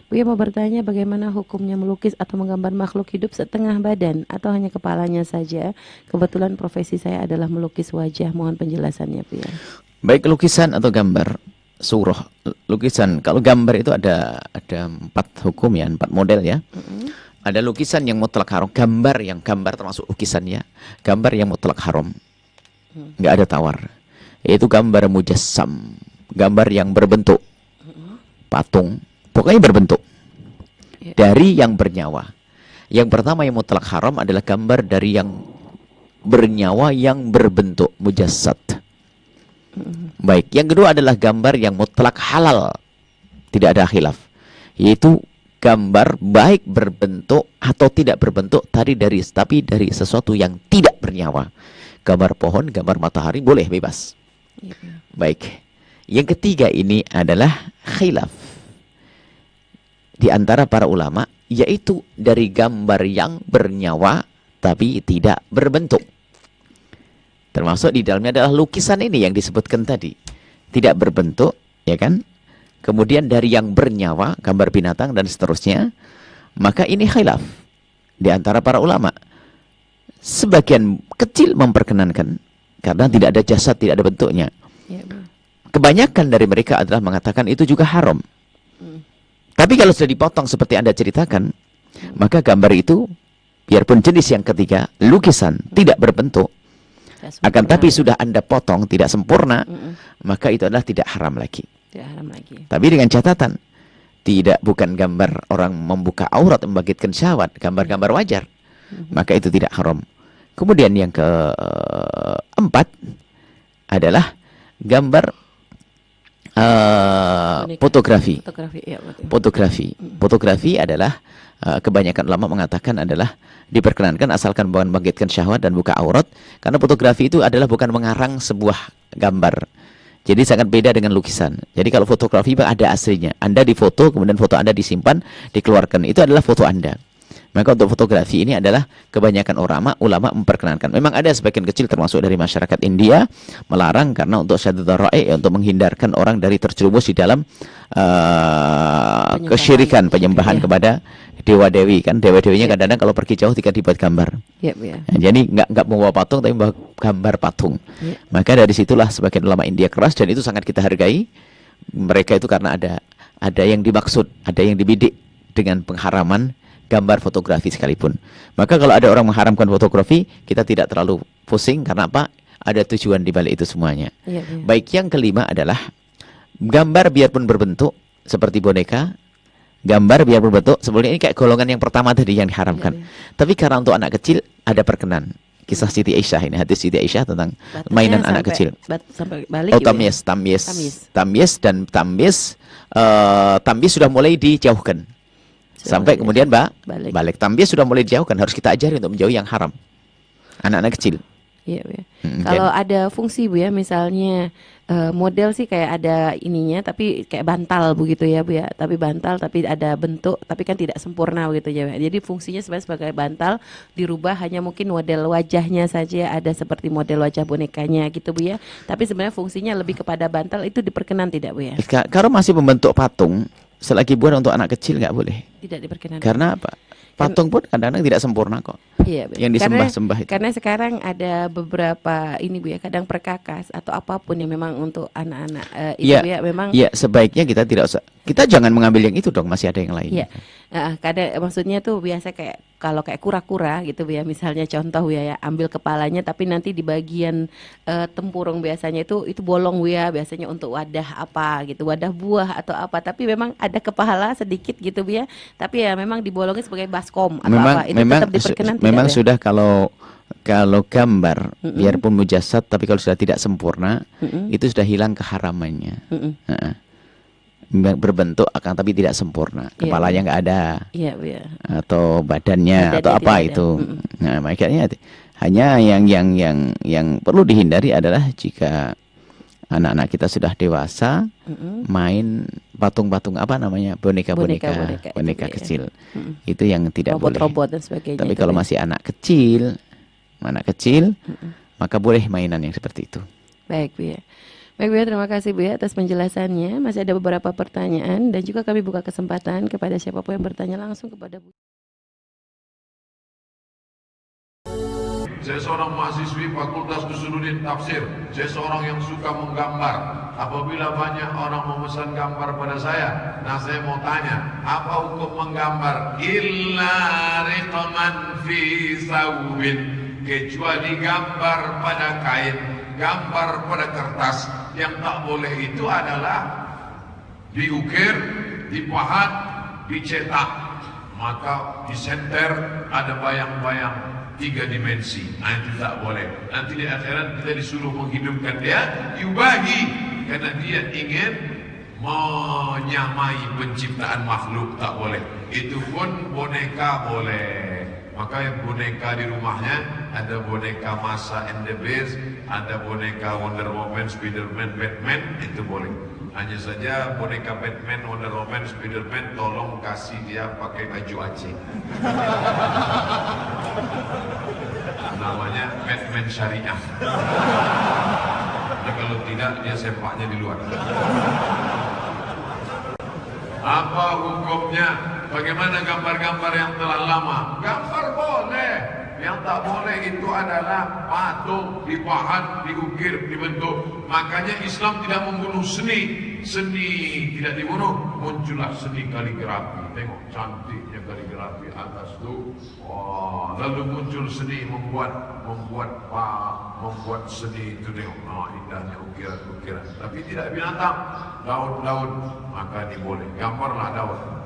Bu ya mau bertanya bagaimana hukumnya melukis atau menggambar makhluk hidup setengah badan atau hanya kepalanya saja? Kebetulan profesi saya adalah melukis wajah. Mohon penjelasannya Bu ya. Baik lukisan atau gambar surah. Lukisan, kalau gambar itu ada 4 hukum ya, 4 model ya. Ada lukisan yang mutlak haram, gambar termasuk lukisannya, gambar yang mutlak haram, nggak ada tawar. Yaitu gambar mujassam, gambar yang berbentuk patung, pokoknya berbentuk dari yang bernyawa. Yang pertama yang mutlak haram adalah gambar dari yang bernyawa yang berbentuk mujassad. Baik, yang kedua adalah gambar yang mutlak halal, tidak ada khilaf, yaitu gambar baik berbentuk atau tidak berbentuk tapi dari sesuatu yang tidak bernyawa. Gambar pohon, gambar matahari boleh bebas. Baik. Yang ketiga ini adalah khilaf di antara para ulama, yaitu dari gambar yang bernyawa tapi tidak berbentuk. Termasuk di dalamnya adalah lukisan ini yang disebutkan tadi. Tidak berbentuk, ya kan? Kemudian dari yang bernyawa, gambar binatang dan seterusnya, maka ini khilaf di antara para ulama. Sebagian kecil memperkenankan karena tidak ada jasad, tidak ada bentuknya. Kebanyakan dari mereka adalah mengatakan itu juga haram. Tapi kalau sudah dipotong seperti Anda ceritakan, maka gambar itu, biarpun jenis yang ketiga, lukisan, tidak berbentuk, akan tapi sudah Anda potong, tidak sempurna, maka itu adalah tidak haram lagi. Tapi dengan catatan, bukan gambar orang membuka aurat, membangkitkan syahwat, gambar-gambar wajar, maka itu tidak haram. Kemudian yang keempat adalah gambar fotografi. Fotografi adalah kebanyakan ulama mengatakan adalah diperkenankan asalkan bukan membangkitkan syahwat dan buka aurat, karena fotografi itu adalah bukan mengarang sebuah gambar. Jadi sangat beda dengan lukisan. Jadi kalau fotografi ada aslinya. Anda difoto, kemudian foto Anda disimpan, dikeluarkan. Itu adalah foto Anda. Maka untuk fotografi ini adalah kebanyakan ulama memperkenankan. Memang ada sebagian kecil termasuk dari masyarakat India melarang karena untuk syaddatul ra'i, untuk menghindarkan orang dari terjerumus di dalam kesyirikan, penyembahan kepada dewa-dewi kan. Dewa-dewinya kadang-kadang kalau pergi jauh tidak dibuat gambar. Nah, jadi nggak membawa patung tapi membawa gambar patung. Maka dari situlah sebagian ulama India keras, dan itu sangat kita hargai. Mereka itu karena ada yang dimaksud, ada yang dibidik dengan pengharaman gambar fotografi sekalipun. Maka kalau ada orang mengharamkan fotografi, kita tidak terlalu pusing karena apa? Ada tujuan di balik itu semuanya. Baik, yang kelima adalah gambar biarpun berbentuk seperti boneka, gambar biarpun berbentuk sebetulnya ini kayak golongan yang pertama tadi yang diharamkan. Tapi karena untuk anak kecil ada perkenan. Kisah Siti Aisyah ini, hadis Siti Aisyah tentang mainan anak kecil. Tamyiz sudah mulai dijauhkan. Sampai kemudian balik. Tamyiz sudah mulai dijauhkan, harus kita ajari untuk menjauhi yang haram. Anak-anak kecil. Kalau ada fungsi Bu ya, misalnya model sih kayak ada ininya, tapi kayak bantal begitu ya Bu ya. Tapi bantal tapi ada bentuk, tapi kan tidak sempurna begitu ya. Jadi fungsinya sebagai bantal, dirubah hanya mungkin model wajahnya saja, ada seperti model wajah bonekanya gitu Bu ya. Tapi sebenarnya fungsinya lebih kepada bantal, itu diperkenan tidak Bu ya? Kalau masih membentuk patung, selagi buat untuk anak kecil nggak boleh. Tidak diperkenankan. Karena apa? Patung pun kadang-kadang tidak sempurna kok. Yang disembah-sembah itu. Karena sekarang ada beberapa ini Bu ya, kadang perkakas atau apapun yang memang untuk anak-anak itu ya memang. Iya, sebaiknya kita tidak usah. Kita jangan mengambil yang itu dong, masih ada yang lain. Iya. Kadang maksudnya tuh biasa kayak kalau kayak kura-kura gitu Bu ya, misalnya contoh Bu ya, ambil kepalanya tapi nanti di bagian tempurung biasanya itu bolong Bu ya, biasanya untuk wadah apa gitu, wadah buah atau apa, tapi memang ada kepala sedikit gitu Bu ya, tapi ya memang dibolongin sebagai baskom atau apa, itu tetap diperkenan tidak? Memang sudah kalau gambar biarpun mujassad tapi kalau sudah tidak sempurna itu sudah hilang keharamannya. Berbentuk akan tapi tidak sempurna, kepalanya nggak ada, atau badannya atau apa itu. Nah, makanya hanya yang perlu dihindari adalah jika anak-anak kita sudah dewasa main patung-patung apa namanya, boneka kecil, itu yang tidak boleh. Robot dan sebagainya. Tapi kalau masih anak kecil, maka boleh mainan yang seperti itu. Baik Bu ya. Baik Bu ya, terima kasih Bu ya atas penjelasannya. Masih ada beberapa pertanyaan dan juga kami buka kesempatan kepada siapapun yang bertanya langsung kepada Bu. Saya seorang mahasiswi Fakultas Usuluddin Tafsir. Saya seorang yang suka menggambar. Apabila banyak orang memesan gambar pada saya, nah saya mau tanya, apa hukum menggambar? Illa riqman fi sawbin, kecuali gambar pada kain, gambar pada kertas. Yang tak boleh itu adalah diukir, dipahat, dicetak, maka disenter ada bayang-bayang 3 dimensi. Nah, itu tak boleh. Nanti di akhirat kita disuruh menghidupkan dia, yubahi, karena dia ingin menyamai penciptaan makhluk. Tak boleh. Itu pun boneka boleh. Maka yang boneka di rumahnya ada boneka Masa and the Beast, ada boneka Wonder Woman, Spiderman, Batman, itu boleh. Hanya saja boneka Batman, Wonder Woman, Spiderman tolong kasih dia pakai baju Aceh. Namanya Batman Syariah. Nah, kalau tidak dia sempaknya di luar. Apa hukumnya? Bagaimana gambar-gambar yang telah lama? Gambar boleh. Yang tak boleh itu adalah patung, dipahat, diukir, dibentuk. Makanya Islam tidak membunuh seni. Seni tidak dibunuh, muncullah seni kaligrafi. Tengok cantiknya kaligrafi atas tu. Wah, lalu muncul seni membuat seni itu, tengok. Nah, indahnya ukiran-ukiran. Tapi tidak binatang, daun-daun, maka diboleh. Gambarlah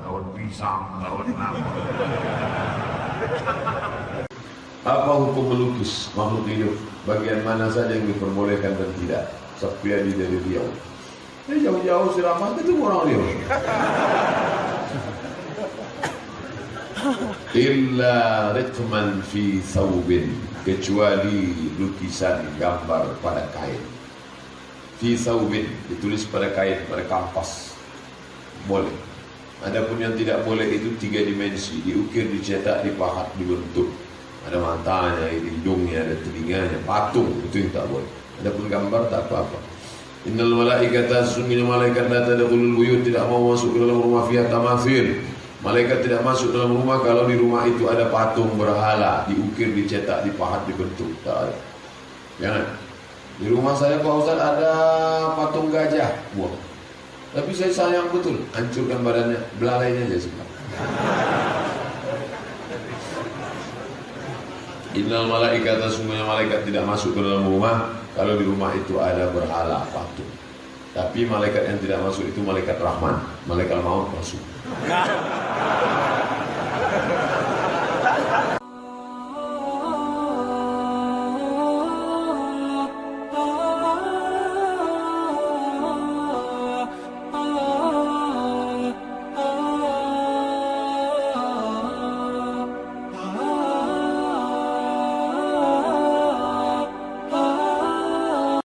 daun pisang, daun apa. Apa hukum melukis makhluk hidup? Bagian mana saja yang diperbolehkan dan tidak? Sapiadi dari Riau. Jauh-jauh Siraman itu orang Riau. Illa ritman fi thawbin, kecuali lukisan gambar pada kain. Fi thawbin, ditulis pada kain, pada kanvas, boleh. Adapun yang tidak boleh itu 3 dimensi, diukir, dicetak, dipahat, dibentuk. Ada matanya, hidungnya, ada telinganya, patung, itu yang tak boleh. Adapun gambar tak apa-apa. Innal malaikata, sesungguhnya malaikat la tadkhulul buyut, tidak mau masuk ke dalam rumah fiha tamathil. Malaikat tidak masuk dalam rumah kalau di rumah itu ada patung berhala, diukir, dicetak, dipahat, dibentuk. Tak ada. Jangan. Di rumah saya Pak Ustaz ada patung gajah, buang. Tapi saya sayang betul, hancurkan badannya, belalainya aja semua. Innal malaikata, sesungguhnya malaikat tidak masuk ke dalam rumah kalau di rumah itu ada berhala, patung. Tapi malaikat yang tidak masuk itu malaikat Rahman, malaikat maut masuk.